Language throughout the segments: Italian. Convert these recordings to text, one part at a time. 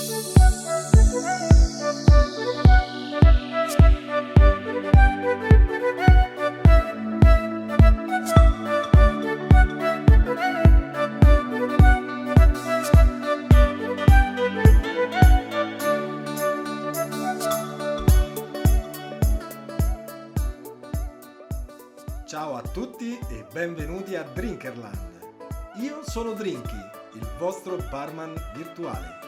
Ciao a tutti e benvenuti a Drinkerland. Io sono Drinky, il vostro barman virtuale.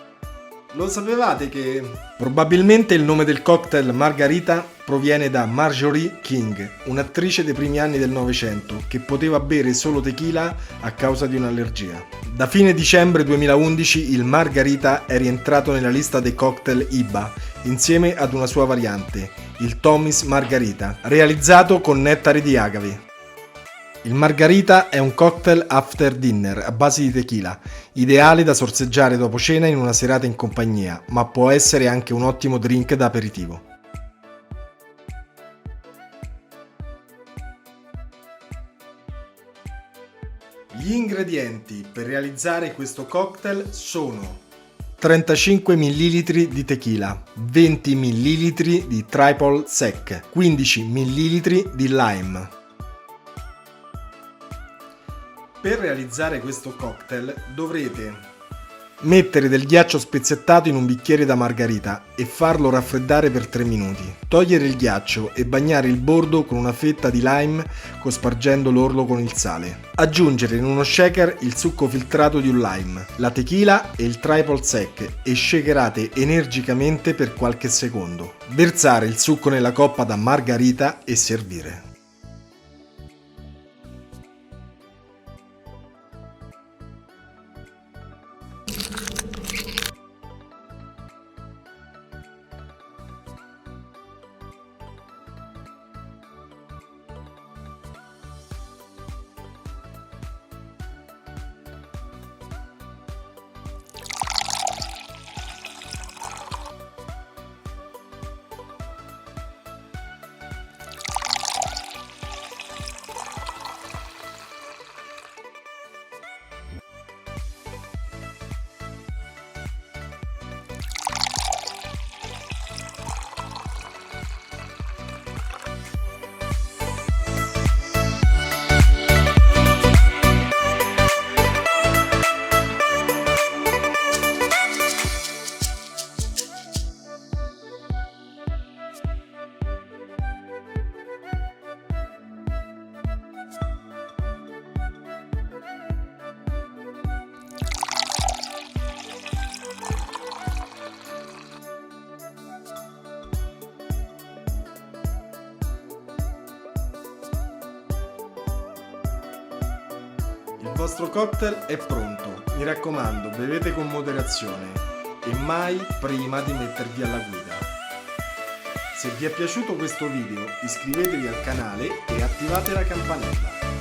Lo sapevate che probabilmente il nome del cocktail Margarita proviene da Marjorie King, un'attrice dei primi anni del Novecento che poteva bere solo tequila a causa di un'allergia. Da fine dicembre 2011 il Margarita è rientrato nella lista dei cocktail IBA insieme ad una sua variante, il Tommy's Margarita, realizzato con nettare di agave. Il Margarita è un cocktail after dinner a base di tequila, ideale da sorseggiare dopo cena in una serata in compagnia, ma può essere anche un ottimo drink da aperitivo. Gli ingredienti per realizzare questo cocktail sono 35 ml di tequila, 20 ml di triple sec, 15 ml di lime. Per realizzare questo cocktail dovrete mettere del ghiaccio spezzettato in un bicchiere da margarita e farlo raffreddare per 3 minuti. Togliere il ghiaccio e bagnare il bordo con una fetta di lime cospargendo l'orlo con il sale. Aggiungere in uno shaker il succo filtrato di un lime, la tequila e il triple sec e shakerate energicamente per qualche secondo. Versare il succo nella coppa da margarita e servire. Il vostro cocktail è pronto, mi raccomando, bevete con moderazione e mai prima di mettervi alla guida. Se vi è piaciuto questo video iscrivetevi al canale e attivate la campanella.